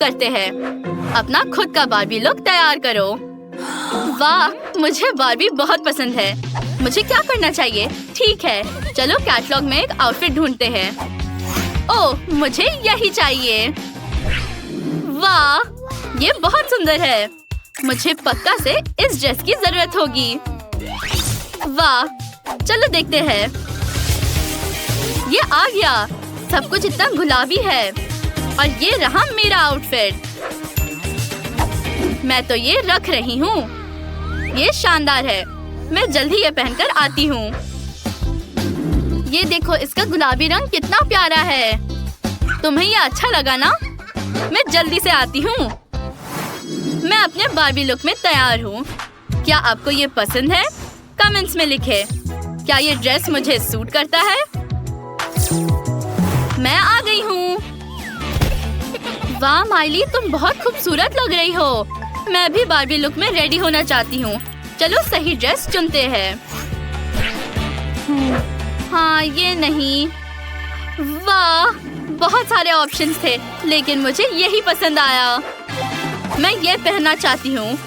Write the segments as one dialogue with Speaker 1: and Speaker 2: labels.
Speaker 1: करते हैं। अपना खुद का बार्बी लुक तैयार करो। वाह, मुझे बार्बी बहुत पसंद है। मुझे क्या करना चाहिए? ठीक है, चलो कैटलॉग में एक आउटफिट ढूंढते हैं। ओह, मुझे यही चाहिए। वाह, ये बहुत सुंदर है। मुझे पक्का से इस ड्रेस की जरूरत होगी। वाह, चलो देखते हैं। ये आ गया। सब कुछ इतना गुलाबी है और ये रहा मेरा आउटफिट। मैं तो ये रख रही हूँ। ये शानदार है। मैं जल्दी ये पहनकर आती हूँ। ये देखो, इसका गुलाबी रंग कितना प्यारा है। तुम्हें ये अच्छा लगा ना? मैं जल्दी से आती हूँ। मैं अपने बार्बी लुक में तैयार हूँ। क्या आपको ये पसंद है? कमेंट्स में लिखें। क्या ये ड्रेस मुझे सूट करता है? मैं आ गई हूँ। वाह माइली, तुम बहुत खूबसूरत लग रही हो। मैं भी बार्बी लुक में रेडी होना चाहती हूँ। चलो सही ड्रेस चुनते हैं। हाँ, ये नहीं। वाह, बहुत सारे ऑप्शंस थे, लेकिन मुझे यही पसंद आया। मैं ये पहनना चाहती हूँ।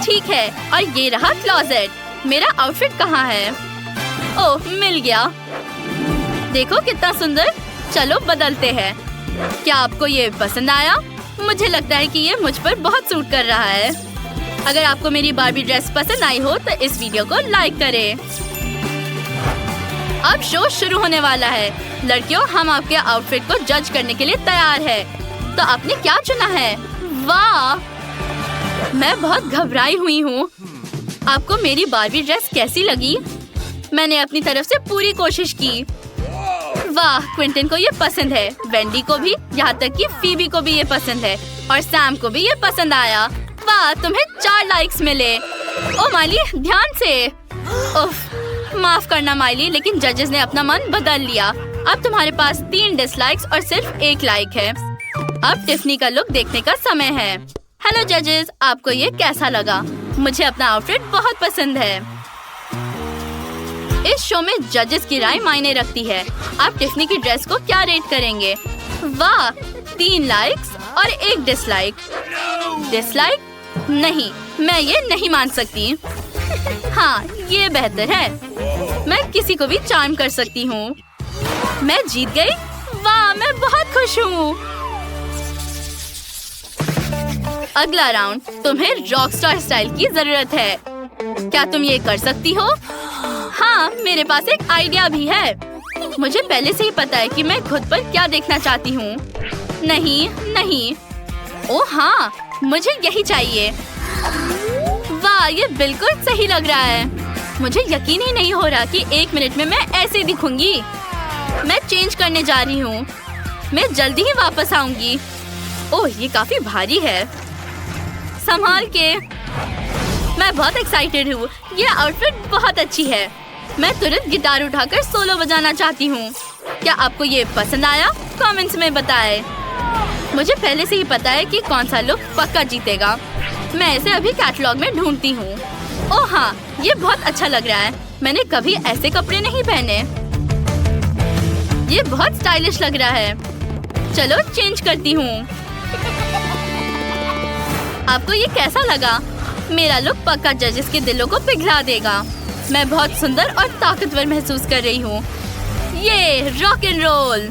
Speaker 1: ठीक है, और ये रहा क्लोजेट। मेरा आउटफिट कहाँ है? ओह, मिल गया। देखो कितना सुंदर। चलो बदलते हैं। क्या आपको ये पसंद आया? मुझे लगता है कि ये मुझ पर बहुत सूट कर रहा है। अगर आपको मेरी बार्बी ड्रेस पसंद आई हो तो इस वीडियो को लाइक करें। अब शो शुरू होने वाला है। लड़कियों, हम आपके आउटफिट को जज करने के लिए तैयार है। तो आपने क्या चुना है? वाह, मैं बहुत घबराई हुई हूँ। आपको मेरी बार्बी ड्रेस कैसी लगी? मैंने अपनी तरफ से पूरी कोशिश की। वाह, क्विंटन को ये पसंद है, वेंडी को भी, यहाँ तक कि फीबी को भी ये पसंद है और सैम को भी ये पसंद आया। वाह, तुम्हें 4 लाइक्स मिले। ओ माइली, ध्यान से। उफ, माफ करना माइली, लेकिन जजेस ने अपना मन बदल लिया। अब तुम्हारे पास 3 डिसलाइक्स और सिर्फ 1 लाइक है। अब टिफनी का लुक देखने का समय है। हेलो जजेस, आपको ये कैसा लगा? मुझे अपना आउटफिट बहुत पसंद है। इस शो में जजेस की राय मायने रखती है। आप टिफनी की ड्रेस को क्या रेट करेंगे? वाह, 3 लाइक्स और 1 डिसलाइक। डिसलाइक? नहीं, मैं ये नहीं मान सकती। हाँ, ये बेहतर है। मैं किसी को भी चार्म कर सकती हूँ। मैं जीत गई। वाह, मैं बहुत खुश हूँ। अगला राउंड। तुम्हें रॉकस्टार स्टाइल की जरूरत है। क्या तुम ये कर सकती हो? हाँ, मेरे पास एक आइडिया भी है। मुझे पहले से ही पता है कि मैं खुद पर क्या देखना चाहती हूँ। नहीं, नहीं। ओह हाँ, मुझे यही चाहिए। वाह, ये बिल्कुल सही लग रहा है। मुझे यकीन ही नहीं हो रहा कि 1 मिनट में मैं ऐसे दिखूंगी। मैं चेंज करने जा रही हूँ। मैं जल्दी ही वापस आऊंगी। ओह, ये काफी भारी है। संभाल के। मैं बहुत एक्साइटेड हूँ। ये आउटफिट बहुत अच्छी है। मैं तुरंत गिटार उठाकर सोलो बजाना चाहती हूँ। क्या आपको ये पसंद आया? कमेंट्स में बताएं। मुझे पहले से ही पता है कि कौन सा लुक पक्का जीतेगा। मैं इसे अभी कैटलॉग में ढूंढती हूँ। ओह हाँ, ये बहुत अच्छा लग रहा है। मैंने कभी ऐसे कपड़े नहीं पहने। ये बहुत स्टाइलिश लग रहा है। चलो चेंज करती हूँ। आपको ये कैसा लगा? मेरा लुक पक्का जजेस के दिलों को पिघला देगा। मैं बहुत सुंदर और ताकतवर महसूस कर रही हूँ। ये रॉक एंड रोल।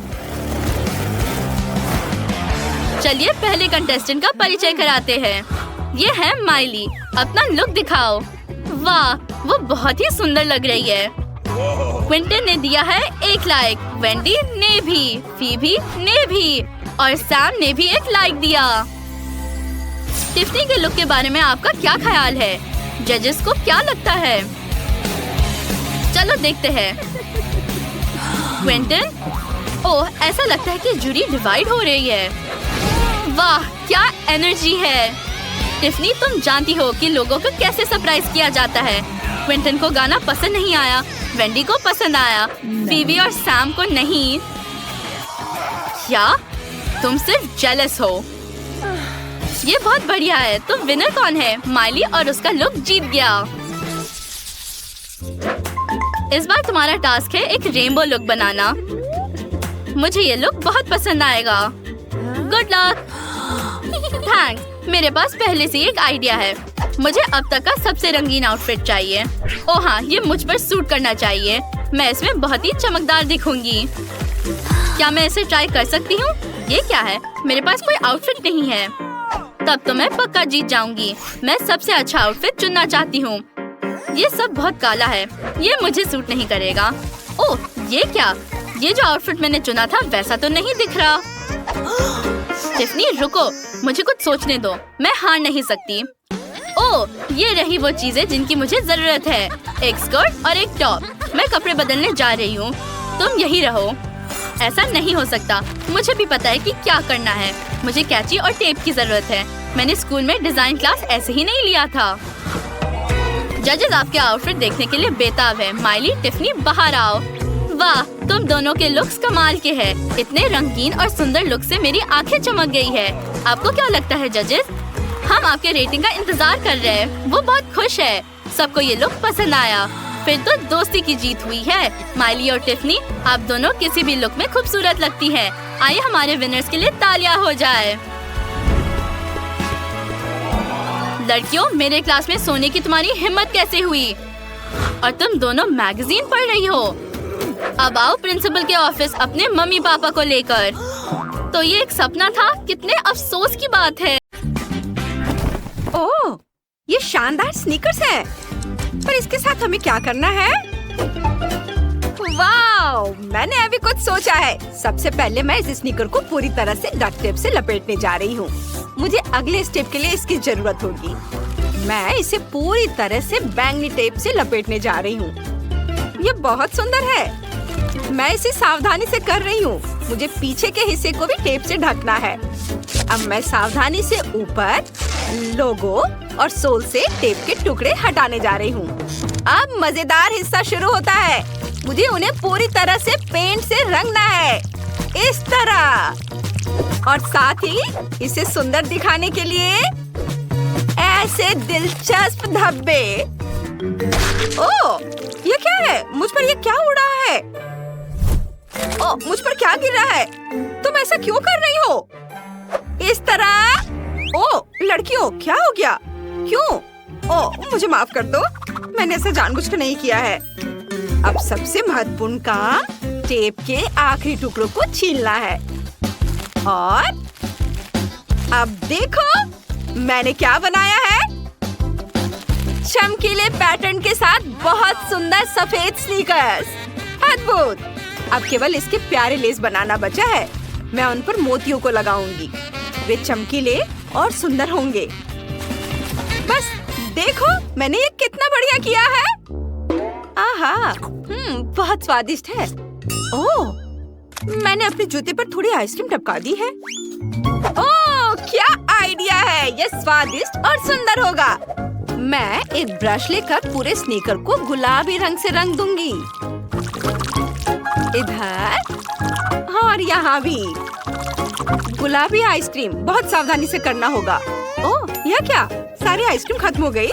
Speaker 1: चलिए पहले कंटेस्टेंट का परिचय कराते हैं। ये है माइली। अपना लुक दिखाओ। वाह, वो बहुत ही सुंदर लग रही है। क्विंटन ने दिया है 1 लाइक, वेंडी ने भी, फीबी ने भी और सैम ने भी 1 लाइक दिया। टिफनी के लुक के बारे में आपका क्या ख्याल है? जजेस को क्या लगता है? चलो देखते हैं। क्विंटन? ओह, ऐसा लगता है कि जूरी डिवाइड हो रही है। वाह, क्या एनर्जी है। टिफनी, तुम जानती हो कि लोगों को कैसे सरप्राइज किया जाता है। क्विंटन को गाना पसंद नहीं आया, वेंडी को पसंद आया, फीबी और सैम को नहीं। क्या तुम सिर्फ जेलस हो? ये बहुत बढ़िया है। तो विनर कौन है? माइली, और उसका लुक जीत गया। इस बार तुम्हारा टास्क है एक रेनबो लुक बनाना। मुझे ये लुक बहुत पसंद आएगा। Good luck. थैंक्स, मेरे पास पहले से ही एक आइडिया है। मुझे अब तक का सबसे रंगीन आउटफिट चाहिए। ओह हाँ, ये मुझ पर सूट करना चाहिए। मैं इसमें बहुत ही चमकदार दिखूंगी। क्या मैं इसे ट्राई कर सकती हूँ? ये क्या है? मेरे पास कोई आउटफिट नहीं है। तब तो मैं पक्का जीत जाऊंगी। मैं सबसे अच्छा आउटफिट चुनना चाहती हूँ। ये सब बहुत काला है, ये मुझे सूट नहीं करेगा। ओह, ये क्या? ये जो आउटफिट मैंने चुना था वैसा तो नहीं दिख रहा। टिफ़नी रुको, मुझे कुछ सोचने दो। मैं हार नहीं सकती। ओह, ये रही वो चीजें जिनकी मुझे जरूरत है। एक स्कर्ट और एक टॉप। मैं कपड़े बदलने जा रही हूँ, तुम यही रहो। ऐसा नहीं हो सकता। मुझे भी पता है कि क्या करना है। मुझे कैंची और टेप की जरूरत है। मैंने स्कूल में डिजाइन क्लास ऐसे ही नहीं लिया था। जजेस आपके आउटफिट देखने के लिए बेताब है। माइली, टिफ़नी, बाहर आओ। वाह, तुम दोनों के लुक्स कमाल के हैं। इतने रंगीन और सुंदर लुक से मेरी आंखें चमक गई है। आपको क्या लगता है जजेस? हम आपके रेटिंग का इंतजार कर रहे हैं। वो बहुत खुश है। सबको ये लुक पसंद आया। फिर तो दोस्ती की जीत हुई है। माइली और टिफ़नी, आप दोनों किसी भी लुक में खूबसूरत लगती हैं। आइए हमारे विनर्स के लिए तालियां हो जाए। लड़कियों, मेरे क्लास में सोने की तुम्हारी हिम्मत कैसे हुई? और तुम दोनों मैगजीन पढ़ रही हो? अब आओ प्रिंसिपल के ऑफिस अपने मम्मी पापा को लेकर। तो ये एक सपना था? कितने अफसोस की बात है।
Speaker 2: ओह, ये शानदार स्नीकर्स है। पर इसके साथ हमें क्या करना है? वाओ, मैंने अभी कुछ सोचा है। सबसे पहले मैं इस स्नीकर को पूरी तरह से डक्ट टेप से लपेटने जा रही हूँ। मुझे अगले स्टेप के लिए इसकी जरूरत होगी। मैं इसे पूरी तरह से बैंगनी टेप से लपेटने जा रही हूँ। ये बहुत सुंदर है। मैं इसे सावधानी से कर रही हूँ। मुझे पीछे के हिस्से को भी टेप से ढकना है। अब मैं सावधानी से ऊपर, लोगो और सोल से टेप के टुकड़े हटाने जा रही हूँ। अब मजेदार हिस्सा शुरू होता है। मुझे उन्हें पूरी तरह से पेंट से रंगना है, इस तरह। और साथ ही इसे सुंदर दिखाने के लिए ऐसे दिलचस्प धब्बे। ओह, ये क्या है? मुझ पर ये क्या उड़ रहा है? ओह, मुझ पर क्या गिर रहा है? तुम ऐसा क्यों कर रही हो? इस तरह। ओह, लड़कियों, क्या हो गया? क्यों? ओह, मुझे माफ कर दो। मैंने ऐसा जानबूझकर नहीं किया है। अब सबसे महत्वपूर्ण काम टेप के आखिरी टुकड़ों को छीलना है। और अब देखो मैंने क्या बनाया है। चमकीले पैटर्न के साथ बहुत सुंदर सफेद स्नीकर्स। अद्भुत। अब केवल इसके प्यारे लेस बनाना बचा है। मैं उन पर मोतियों को लगाऊंगी। वे चमकीले और सुंदर होंगे। बस देखो मैंने ये कितना बढ़िया किया है। आहा, बहुत स्वादिष्ट है। ओह, मैंने अपने जूते पर थोड़ी आइसक्रीम टपका दी है। ओह, क्या आइडिया है। ये स्वादिष्ट और सुंदर होगा। मैं एक ब्रश लेकर पूरे स्नीकर को गुलाबी रंग से रंग दूंगी। इधर और यहाँ भी। गुलाबी आइसक्रीम बहुत सावधानी से करना होगा। ओह, यह क्या? सारी आइसक्रीम खत्म हो गई।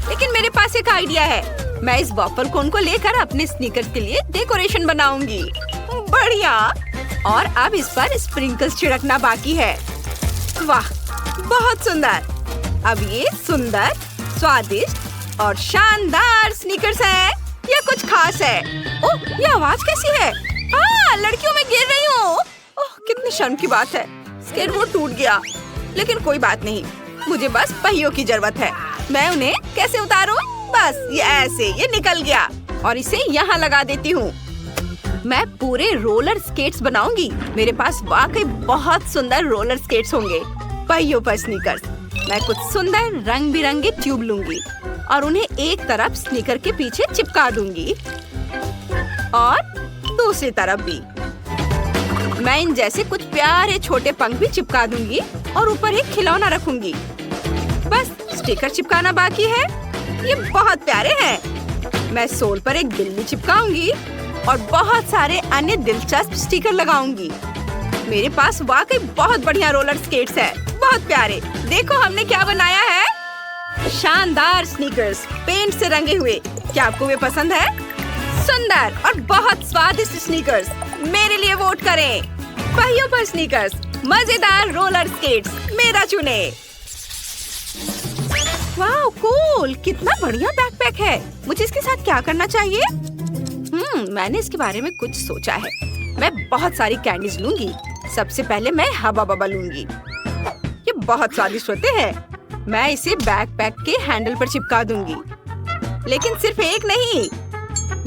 Speaker 2: लेकिन मेरे पास एक आइडिया है। मैं इस वॉफल कोन को लेकर अपने स्नीकर्स के लिए डेकोरेशन बनाऊंगी। बढ़िया। और अब इस पर स्प्रिंकल्स छिड़कना बाकी है। वाह, बहुत सुंदर। अब ये सुंदर, स्वादिष्ट और शानदार स्नीकर्स हैं। यह कुछ खास है। ओह, ये आवाज कैसी है? लड़कियों में गिर रही हूँ। ओह, कितनी शर्म की बात है। स्केटबोर्ड टूट गया। लेकिन कोई बात नहीं, मुझे बस पहियों की जरूरत है। मैं उन्हें कैसे उतारूं? बस ये ऐसे, ये निकल गया। और इसे यहाँ लगा देती हूँ। मैं पूरे रोलर स्केट्स बनाऊंगी। मेरे पास वाकई बहुत सुंदर रोलर स्केट्स होंगे। पहियों पर स्नीकर्स। मैं कुछ सुंदर रंग बिरंगे ट्यूब लूंगी और उन्हें एक तरफ स्नीकर के पीछे चिपका दूंगी और दूसरी तरफ भी। मैं इन जैसे कुछ प्यारे छोटे पंख भी चिपका दूंगी और ऊपर एक खिलौना रखूंगी। बस स्टिकर चिपकाना बाकी है। ये बहुत प्यारे हैं। मैं सोल पर एक बिल्ली चिपकाऊंगी और बहुत सारे अन्य दिलचस्प स्टिकर लगाऊंगी। मेरे पास वाकई बहुत बढ़िया रोलर स्केट्स हैं। बहुत प्यारे। देखो हमने क्या बनाया है। शानदार स्नीकर्स पेंट से रंगे हुए। क्या आपको वे पसंद है? सुंदर और बहुत स्वादिष्ट स्नीकर्स। मेरे लिए वोट करें। पहियों पर स्नीकर्स, मजेदार रोलर स्केट्स, मेरा चुने। वाह कूल, कितना बढ़िया बैकपैक है। मुझे इसके साथ क्या करना चाहिए? मैंने इसके बारे में कुछ सोचा है। मैं बहुत सारी कैंडीज लूंगी। सबसे पहले मैं हवा बबा लूंगी। ये बहुत स्वादिष्ट होते हैं। मैं इसे बैकपैक के हैंडल पर चिपका दूंगी। लेकिन सिर्फ एक नहीं,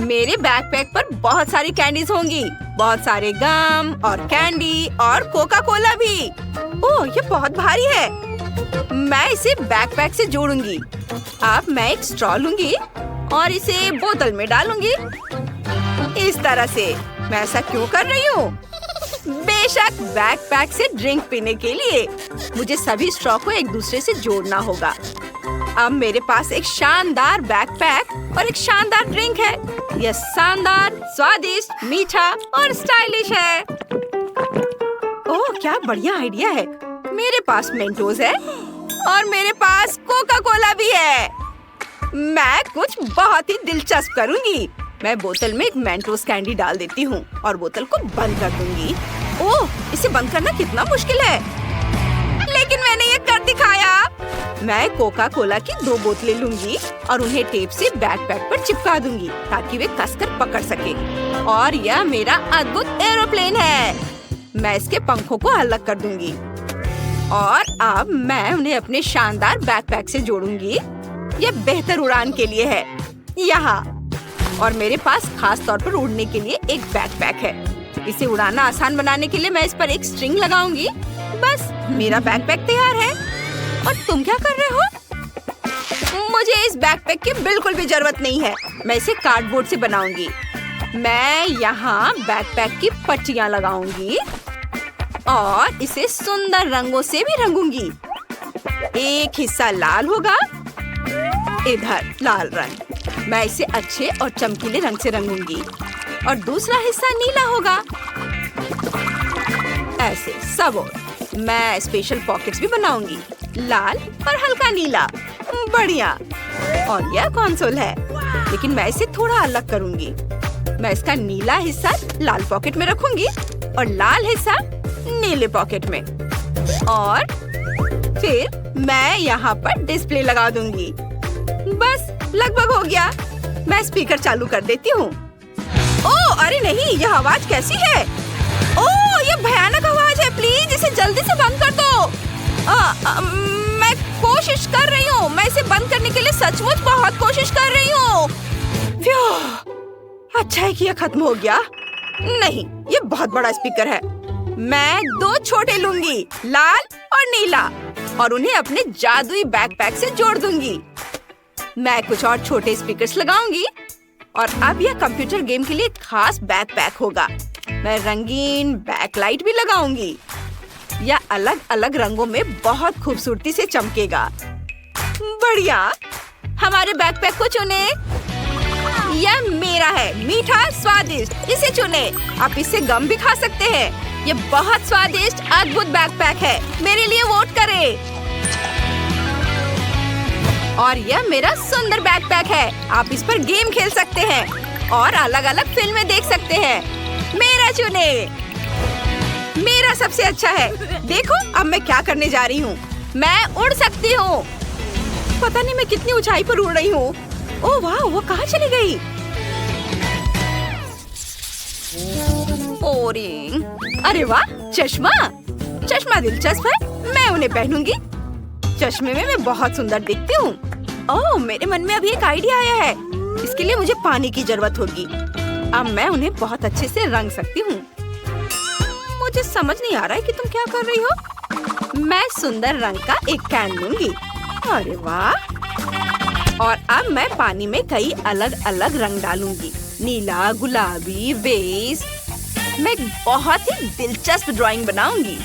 Speaker 2: मेरे बैकपैक पर बहुत सारी कैंडीज होंगी। बहुत सारे गम और कैंडी और कोका कोला भी। ओह, ये बहुत भारी है। मैं इसे बैकपैक से जोड़ूंगी। अब मैं एक स्ट्रॉ लूंगी और इसे बोतल में डालूंगी। इस तरह से। मैं ऐसा क्यों कर रही हूँ? बेशक बैकपैक से ड्रिंक पीने के लिए मुझे सभी स्ट्रॉ को एक दूसरे से जोड़ना होगा। अब मेरे पास एक शानदार बैकपैक और एक शानदार ड्रिंक है। यह शानदार, स्वादिष्ट, मीठा और स्टाइलिश है। ओह, क्या बढ़िया आइडिया है। मेरे पास मेंटोस है और मेरे पास कोका कोला भी है। मैं कुछ बहुत ही दिलचस्प करूंगी। मैं बोतल में एक मेंटोस कैंडी डाल देती हूँ और बोतल को बंद कर दूंगी। ओह, इसे बंद करना कितना मुश्किल है, लेकिन मैंने ये कर दिखाया। मैं कोका कोला की 2 बोतलें लूंगी और उन्हें टेप से बैकपैक पर चिपका दूंगी ताकि वे कसकर पकड़ सके। और यह मेरा अद्भुत एरोप्लेन है। मैं इसके पंखों को अलग कर दूंगी और अब मैं उन्हें अपने शानदार बैकपैक से जोड़ूंगी। यह बेहतर उड़ान के लिए है। यहाँ और मेरे पास खास तौर पर उड़ने के लिए एक बैकपैक है। इसे उड़ाना आसान बनाने के लिए मैं इस पर एक स्ट्रिंग लगाऊंगी। बस, मेरा बैकपैक तैयार है। और तुम क्या कर रहे हो? मुझे इस बैकपैक की बिल्कुल भी जरूरत नहीं है। मैं इसे कार्डबोर्ड से बनाऊंगी। मैं यहाँ बैकपैक की पट्टियाँ लगाऊंगी और इसे सुंदर रंगों से भी रंगूंगी। एक हिस्सा लाल होगा, इधर लाल रंग। मैं इसे अच्छे और चमकीले रंग से रंगूंगी और दूसरा हिस्सा नीला होगा। ऐसे सब और। मैं स्पेशल पॉकेट्स भी बनाऊंगी, लाल और हल्का नीला। बढ़िया। और यह कंसोल है, लेकिन मैं इसे थोड़ा अलग करूंगी। मैं इसका नीला हिस्सा लाल पॉकेट में रखूंगी और लाल हिस्सा नीले पॉकेट में। और फिर मैं यहाँ पर डिस्प्ले लगा दूंगी। बस, लगभग हो गया। मैं स्पीकर चालू कर देती हूँ। ओह, अरे नहीं, यह आवाज कैसी है? ओह, यह भयानक आवाज है। प्लीज इसे जल्दी से बंद कर दो। मैं कोशिश कर रही हूँ। मैं इसे बंद करने के लिए सचमुच बहुत कोशिश कर रही हूँ। अच्छा है कि यह खत्म हो गया। नहीं, यह बहुत बड़ा स्पीकर है। मैं 2 छोटे लूंगी, लाल और नीला, और उन्हें अपने जादुई बैकपैक से जोड़ दूंगी। मैं कुछ और छोटे स्पीकर्स लगाऊंगी और अब यह कंप्यूटर गेम के लिए खास बैकपैक होगा। मैं रंगीन बैकलाइट भी लगाऊंगी। यह अलग अलग रंगों में बहुत खूबसूरती से चमकेगा। बढ़िया। हमारे बैकपैक को चुने। यह मेरा है, मीठा, स्वादिष्ट। इसे चुने। आप इससे गम भी खा सकते हैं। यह बहुत स्वादिष्ट, अद्भुत बैकपैक है। मेरे लिए वोट करें। और यह मेरा सुंदर बैकपैक है। आप इस पर गेम खेल सकते हैं और अलग अलग फिल्में देख सकते हैं। मेरा चुने। मेरा सबसे अच्छा है। देखो, अब मैं क्या करने जा रही हूँ। मैं उड़ सकती हूँ। पता नहीं मैं कितनी ऊंचाई पर उड़ रही हूँ। ओह वाह, वो कहाँ चली गई? ओरिंग। अरे वाह, चश्मा। चश्मा दिलचस्प है। मैं उन्हें पहनूंगी। चश्मे में मैं बहुत सुंदर दिखती हूँ। ओह, मेरे मन में अभी एक आइडिया आया है। इसके लिए मुझे पानी की जरूरत होगी। अब मैं उन्हें बहुत अच्छे से रंग सकती हूँ। मुझे समझ नहीं आ रहा है कि तुम क्या कर रही हो। मैं सुंदर रंग का एक कैन लूंगी। अरे वाह। और अब मैं पानी में कई अलग अलग रंग डालूंगी। नीला, गुलाबी, बेज। मैं बहुत ही दिलचस्प ड्राइंग बनाऊंगी।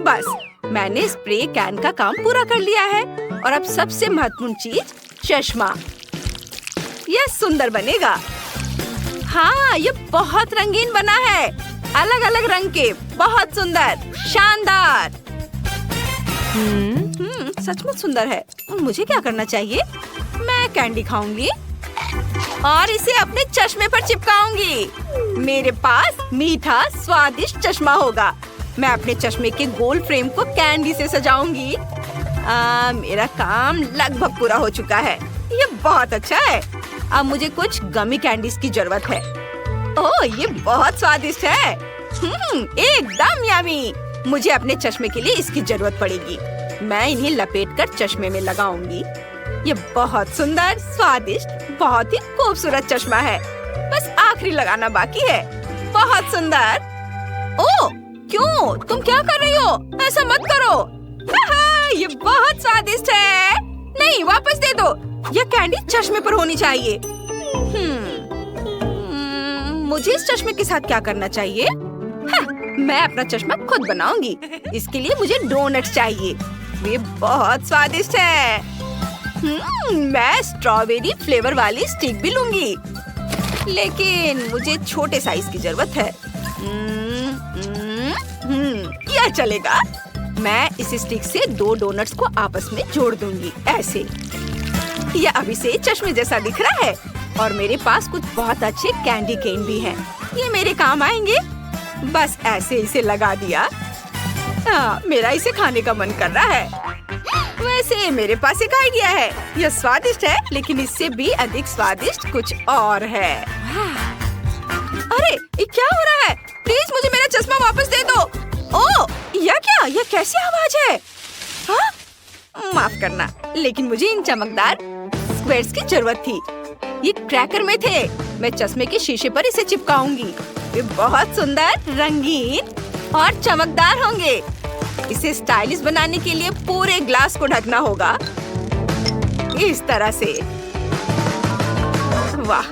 Speaker 2: बस, मैंने स्प्रे कैन का काम पूरा कर लिया है। और अब सबसे महत्वपूर्ण चीज, चश्मा। यह सुंदर बनेगा। हाँ, यह बहुत रंगीन बना है। अलग अलग रंग के, बहुत सुंदर, शानदार। सचमुच सुंदर है। मुझे क्या करना चाहिए? मैं कैंडी खाऊंगी। और इसे अपने चश्मे पर चिपकाऊंगी। मेरे पास मीठा स्वादिष्ट चश्मा होगा। मैं अपने चश्मे के गोल फ्रेम को कैंडी से सजाऊंगी। मेरा काम लगभग पूरा हो चुका है। ये बहुत अच्छा है। अब मुझे कुछ गमी कैंडीज की जरूरत है। ओह, ये बहुत स्वादिष्ट है। एकदम यम्मी। मुझे अपने चश्मे के लिए इसकी जरूरत पड़ेगी। मैं इन्हें लपेटकर चश्मे में लगाऊंगी। ये बहुत सुंदर, स्वादिष्ट, बहुत ही खूबसूरत चश्मा है। बस आखिरी लगाना बाकी है। बहुत सुंदर। ओह, क्यों? तुम क्या कर रही हो? ऐसा मत करो। ये बहुत स्वादिष्ट है। नहीं, वापस दे दो। यह कैंडी चश्मे पर होनी चाहिए। मुझे इस चश्मे के साथ क्या करना चाहिए? मैं अपना चश्मा खुद बनाऊंगी। इसके लिए मुझे डोनट्स चाहिए। वे बहुत स्वादिष्ट है। मैं स्ट्रॉबेरी फ्लेवर वाली स्टिक भी लूंगी, लेकिन मुझे छोटे साइज की जरूरत है। यह चलेगा। मैं इस स्टिक से 2 डोनट्स को आपस में जोड़ दूंगी, ऐसे। यह अभी से चश्मे जैसा दिख रहा है और मेरे पास कुछ बहुत अच्छे कैंडी केन भी हैं। ये मेरे काम आएंगे। बस ऐसे इसे लगा दिया। मेरा इसे खाने का मन कर रहा है। वैसे मेरे पास एक आइडिया है। यह स्वादिष्ट है, लेकिन इससे भी अधिक स्वादिष्ट कुछ और है। अरे, ये क्या हो रहा है? प्लीज मुझे मेरा चश्मा वापस दे दो। ओह, यह क्या? यह कैसी आवाज है? माफ करना, लेकिन मुझे इन चमकदार स्क्वेयर्स की जरूरत थी। ये क्रैकर में थे। मैं चश्मे के शीशे पर इसे चिपकाऊंगी। वे बहुत सुंदर, रंगीन और चमकदार होंगे। इसे स्टाइलिश बनाने के लिए पूरे ग्लास को ढकना होगा, इस तरह से। वाह,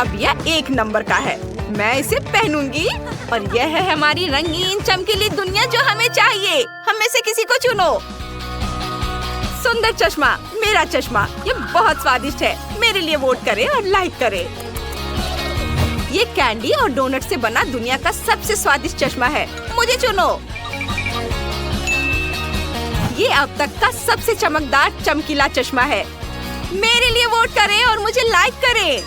Speaker 2: अब यह 1 नंबर का है। मैं इसे पहनूंगी और यह है हमारी रंगीन चमकीली दुनिया जो हमें चाहिए। हम में से किसी को चुनो। सुंदर चश्मा, मेरा चश्मा। ये बहुत स्वादिष्ट है। मेरे लिए वोट करें और लाइक करें। ये कैंडी और डोनट से बना दुनिया का सबसे स्वादिष्ट चश्मा है। मुझे चुनो। ये अब तक का सबसे चमकदार चमकीला चश्मा है। मेरे लिए वोट करें और मुझे लाइक करें।